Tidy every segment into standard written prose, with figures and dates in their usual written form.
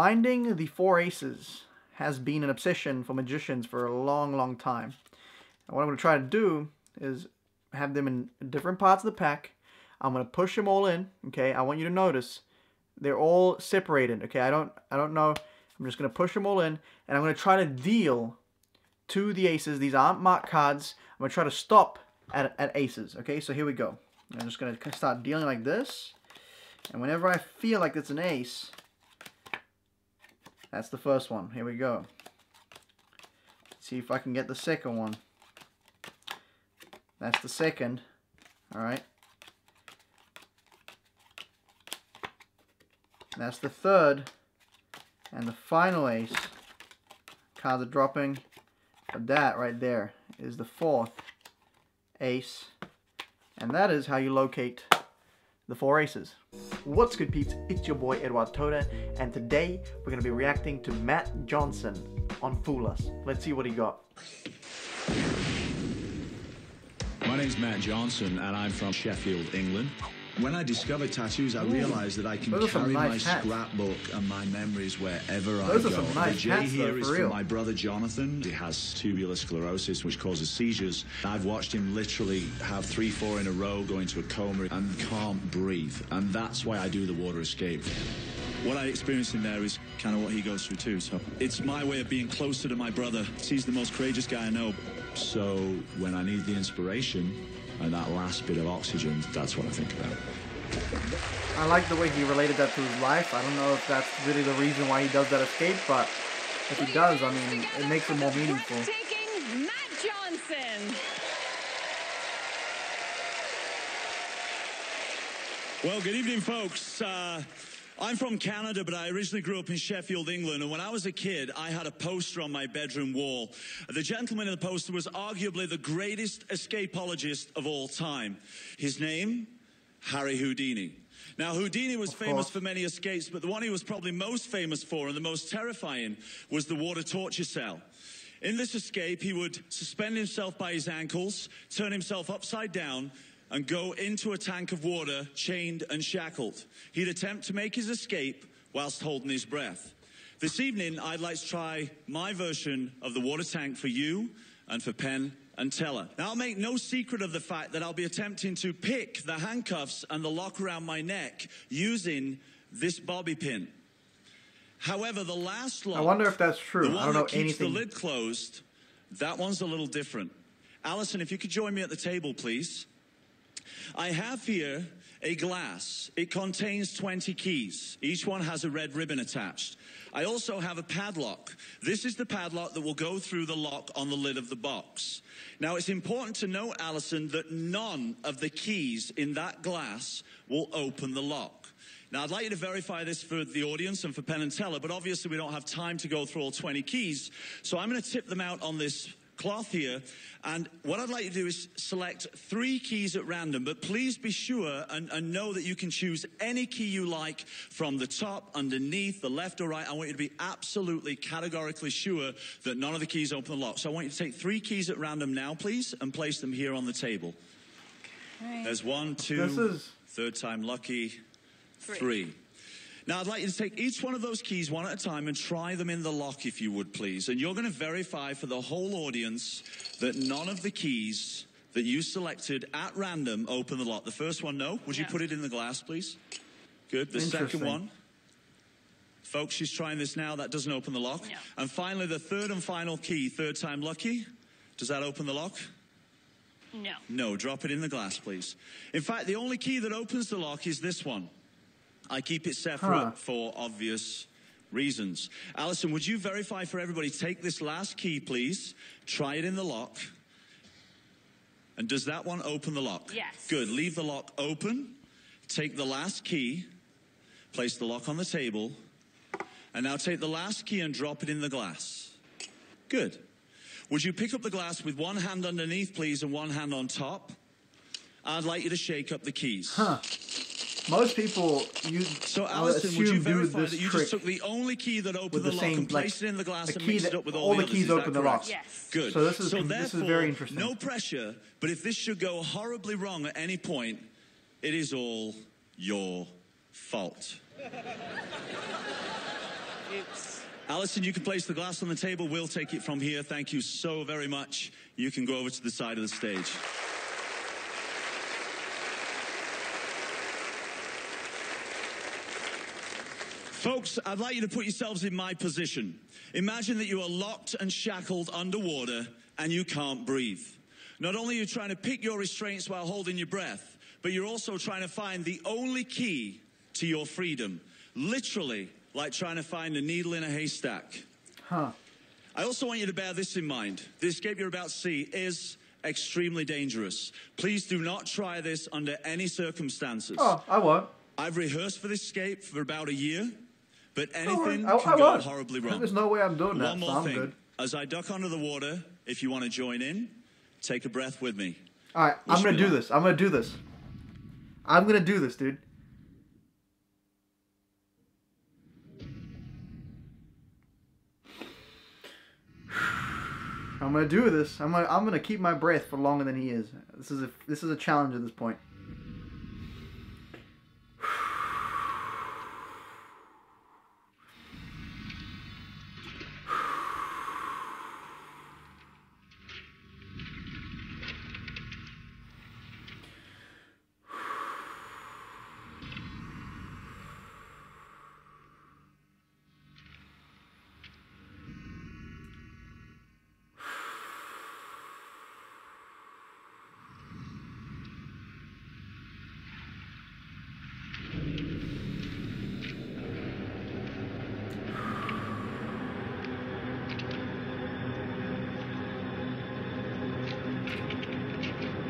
Finding the 4 aces has been an obsession for magicians for a long, long time. And what I'm going to try to do is have them in different parts of the pack. I'm going to push them all in, okay? I want you to notice they're all separated, okay? I don't know. I'm just going to push them all in, and I'm going to try to deal to the aces. These aren't marked cards. I'm going to try to stop at aces, okay? So here we go. I'm just going to start dealing like this, and whenever I feel like it's an ace, that's the first one. Here we go. Let's see if I can get the second one. That's the second. Alright. That's the third. And the final ace. Cards are dropping. But that right there is the 4th ace. And that is how you locate the 4 aces. What's good, peeps? It's your boy Eduard Todor, and today we're going to be reacting to Matt Johnson on Fool Us. Let's see what he got. My name's Matt Johnson, and I'm from Sheffield, England. When I discovered tattoos, I realized that I can carry my scrapbook and my memories wherever I go. The J here is for my brother Jonathan. He has tubular sclerosis, which causes seizures. I've watched him literally have 3-4 in a row, go into a coma and can't breathe. And that's why I do the water escape. What I experienced in there is kind of what he goes through too. So it's my way of being closer to my brother. He's the most courageous guy I know. So when I need the inspiration and that last bit of oxygen, that's what I think about. I like the way he related that to his life. I don't know if that's really the reason why he does that escape, but if he does, I mean, it makes it more meaningful. Taking Matt Johnson. Well, good evening, folks. I'm from Canada, but I originally grew up in Sheffield, England, and when I was a kid, I had a poster on my bedroom wall. The gentleman in the poster was arguably the greatest escapologist of all time. His name, Harry Houdini. Now, Houdini was famous for many escapes, but the one he was probably most famous for and the most terrifying was the water torture cell. In this escape, he would suspend himself by his ankles, turn himself upside down, and go into a tank of water, chained and shackled. He'd attempt to make his escape whilst holding his breath. This evening, I'd like to try my version of the water tank for you and for Penn and Teller. Now, I'll make no secret of the fact that I'll be attempting to pick the handcuffs and the lock around my neck using this bobby pin. However, the last lock, I wonder if that's true. I don't know anything. Keeps the lid closed, that one's a little different. Allison, if you could join me at the table, please. I have here a glass. It contains 20 keys. Each one has a red ribbon attached. I also have a padlock. This is the padlock that will go through the lock on the lid of the box. Now, it's important to note, Alison, that none of the keys in that glass will open the lock. Now, I'd like you to verify this for the audience and for Penn and Teller, but obviously we don't have time to go through all 20 keys, so I'm going to tip them out on this cloth here, and what I'd like you to do is select 3 keys at random, but please be sure and know that you can choose any key you like from the top, underneath, the left or right. I want you to be absolutely categorically sure that none of the keys open the lock. So I want you to take 3 keys at random now, please, and place them here on the table. Right. There's 1, 2, third time lucky, 3. Now, I'd like you to take each one of those keys one at a time and try them in the lock, if you would, please. And you're going to verify for the whole audience that none of the keys that you selected at random open the lock. The first one, no. Would you put it in the glass, please? Good. The second one. Folks, she's trying this now. That doesn't open the lock. No. And finally, the third and final key, third time lucky. Does that open the lock? No. No. Drop it in the glass, please. In fact, the only key that opens the lock is this one. I keep it separate for obvious reasons. Alison, would you verify for everybody? Take this last key, please. Try it in the lock. And does that one open the lock? Yes. Good. Leave the lock open. Take the last key. Place the lock on the table. And now take the last key and drop it in the glass. Good. Would you pick up the glass with one hand underneath, please, and one hand on top? I'd like you to shake up the keys. Most people so Alison, would you verify that you just took the only key that opened the lock and placed it in the glass and mixed it up with all the keys open the lock? Yes. Good. So this is very interesting. No pressure, but if this should go horribly wrong at any point, it is all your fault. Oops. Alison, you can place the glass on the table. We'll take it from here. Thank you so very much. You can go over to the side of the stage. Folks, I'd like you to put yourselves in my position. Imagine that you are locked and shackled underwater and you can't breathe. Not only are you trying to pick your restraints while holding your breath, but you're also trying to find the only key to your freedom. Literally, like trying to find a needle in a haystack. Huh. I also want you to bear this in mind. The escape you're about to see is extremely dangerous. Please do not try this under any circumstances. Oh, I won't. I've rehearsed for this escape for about a year, but anything I can go won't. horribly wrong. There's no way I'm doing that, One so more I'm thing. good. As I duck under the water, if you want to join in, take a breath with me. All right, I'm going to do this. I'm going to do this. I'm going to do this, dude. I'm gonna do this. I'm gonna keep my breath for longer than he is. This is a challenge at this point.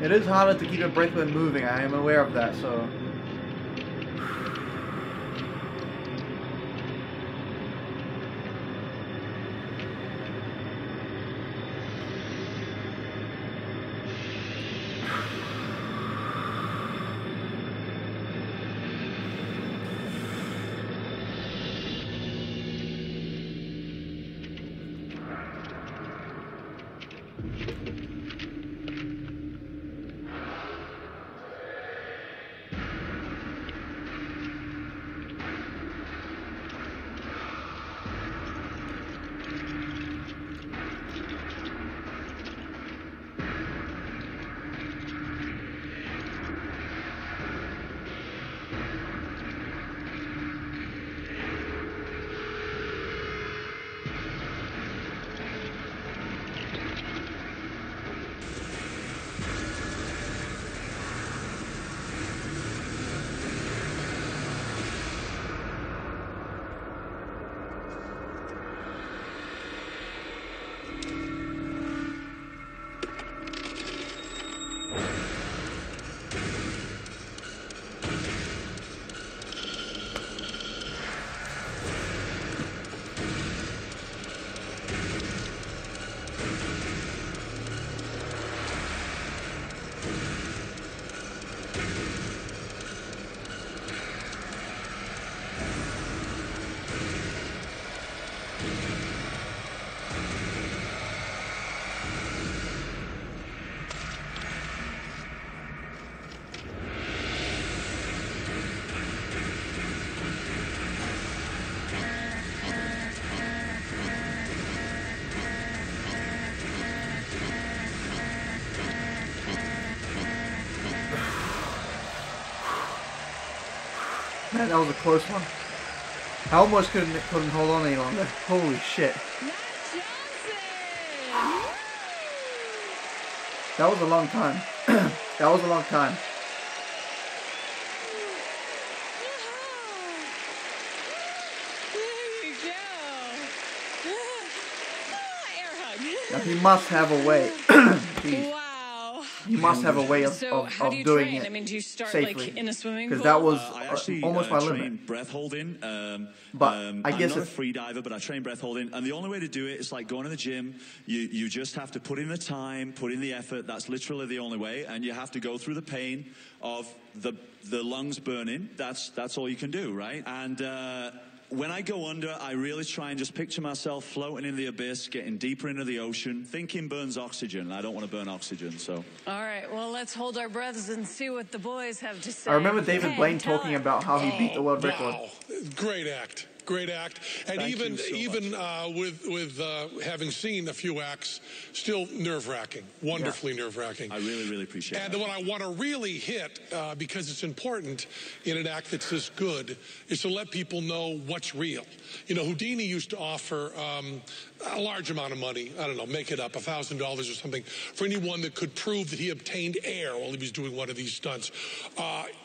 It is harder to keep your breath when moving. I am aware of that, so. Man, that was a close one. I almost couldn't hold on any longer. Holy shit. Matt Johnson! That was a long time. That was a long time. There you go. Air hug. Now, he must have a way. Jeez. Wow. He must have a way of how do you doing train? it I mean, do you start safely. like in a swimming Because pool? that was I actually almost my train limit. breath holding. But I guess I'm not a if- free diver, but I train breath holding. And the only way to do it is like going to the gym. You just have to put in the time, put in the effort. That's literally the only way. And you have to go through the pain of the lungs burning. That's all you can do, right? And when I go under, I really try and just picture myself floating in the abyss, getting deeper into the ocean. Thinking burns oxygen. I don't want to burn oxygen, so. All right, well, let's hold our breaths and see what the boys have to say. I remember David Hey, Blaine tell talking us. about how he beat the world record. Wow. Great act. great act. And Thank you so even with having seen a few acts, still nerve-wracking, wonderfully nerve-wracking. I really appreciate it. And then what I want to really hit, because it's important in an act that's this good, is to let people know what's real. You know, Houdini used to offer a large amount of money, I don't know, make it up, $1,000 or something, for anyone that could prove that he obtained air while he was doing one of these stunts.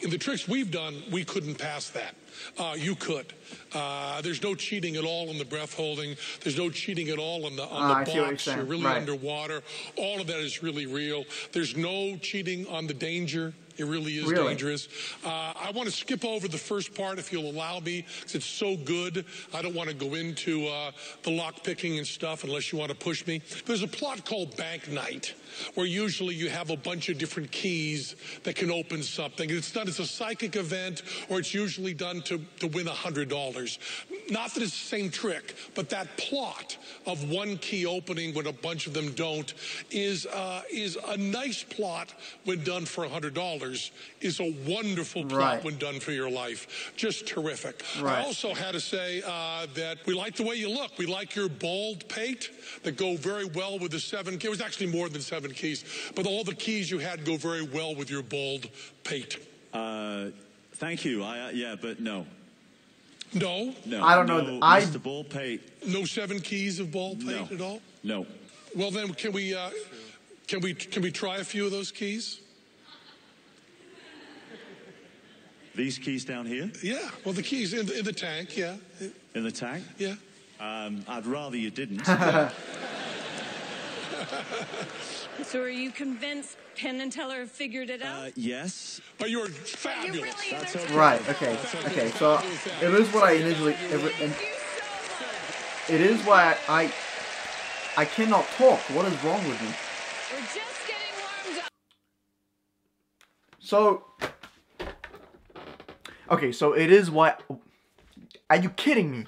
In the tricks we've done, we couldn't pass that. You could. There's no cheating at all in the breath holding. There's no cheating at all on the box. You're really underwater. All of that is really real. There's no cheating on the danger. It really is dangerous. I want to skip over the first part, if you'll allow me, because it's so good. I don't want to go into the lock picking and stuff unless you want to push me. There's a plot called Bank Night, where usually you have a bunch of different keys that can open something. It's done as a psychic event, or it's usually done to win $100. Not that it's the same trick, but that plot of one key opening when a bunch of them don't is a nice plot when done for $100. Is a wonderful plot when done for your life. Just terrific. I also had to say that we like the way you look. We like your bald pate that go very well with the 7 keys. It was actually more than 7 keys, but all the keys you had go very well with your bald pate. Thank you. Yeah, but no. No? No. I don't know. No, Mr. Bald Pate. No 7 keys of bald pate at all? No. Well, then, can we try a few of those keys? These keys down here? Yeah. Well, the keys in the tank, yeah. In the tank? Yeah. I'd rather you didn't. So are you convinced Penn and Teller have figured it out? Yes. But you're fabulous. You're really entertaining. Right. Okay. Okay. So it is what I initially. It is why I cannot talk. What is wrong with me? We're just getting warmed up. So. Okay. So it is why. Are you kidding me?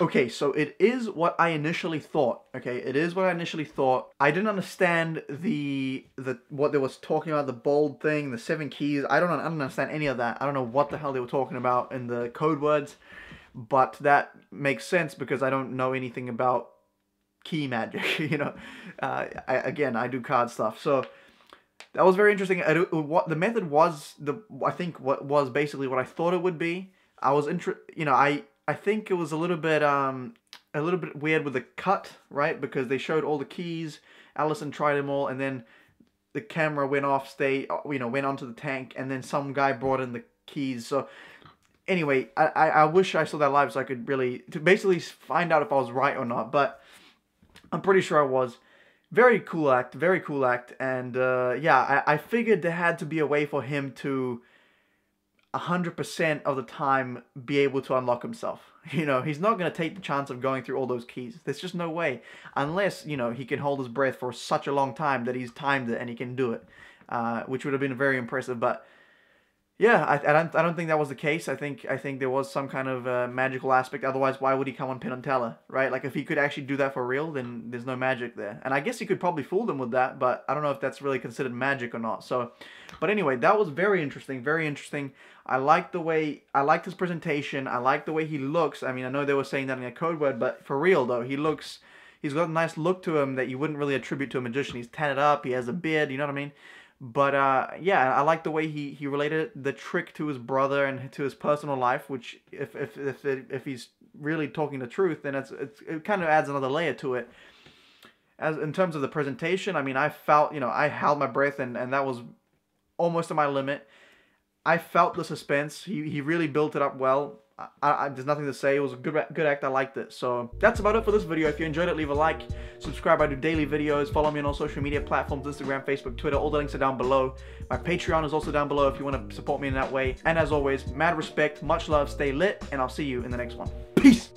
Okay, so it is what I initially thought. Okay, it is what I initially thought. I didn't understand what they was talking about, the bold thing, the 7 keys. I don't understand any of that. I don't know what the hell they were talking about in the code words, but that makes sense because I don't know anything about key magic. You know, I do card stuff, so that was very interesting. What the method was, I think what was basically what I thought it would be. I think it was a little bit weird with the cut, right? Because they showed all the keys. Allison tried them all, and then the camera went off, went onto the tank, and then some guy brought in the keys. So anyway, I wish I saw that live so I could basically find out if I was right or not. But I'm pretty sure I was. Very cool act, and yeah, I figured there had to be a way for him to 100% of the time be able to unlock himself. You know, he's not going to take the chance of going through all those keys. There's just no way. Unless, you know, he can hold his breath for such a long time that he's timed it and he can do it. Which would have been very impressive. But yeah, I don't think that was the case. I think there was some kind of magical aspect. Otherwise, why would he come on Penn and Teller, right? Like, if he could actually do that for real, then there's no magic there. And I guess he could probably fool them with that, but I don't know if that's really considered magic or not. So, but anyway, that was very interesting, very interesting. I liked his presentation. I like the way he looks. I mean, I know they were saying that in a code word, but for real though, he's got a nice look to him that you wouldn't really attribute to a magician. He's tatted up, he has a beard, you know what I mean? But yeah, I like the way he related the trick to his brother and to his personal life, which if he's really talking the truth, then it kind of adds another layer to it. As in terms of the presentation, I mean, I felt, you know, I held my breath and that was almost to my limit. I felt the suspense. He really built it up well. There's nothing to say. It was a good act. I liked it. So that's about it for this video. If you enjoyed it, leave a like, subscribe. I do daily videos. Follow me on all social media platforms, Instagram, Facebook, Twitter. All the links are down below. My Patreon is also down below if you want to support me in that way. And as always, mad respect, much love, stay lit, and I'll see you in the next one. Peace!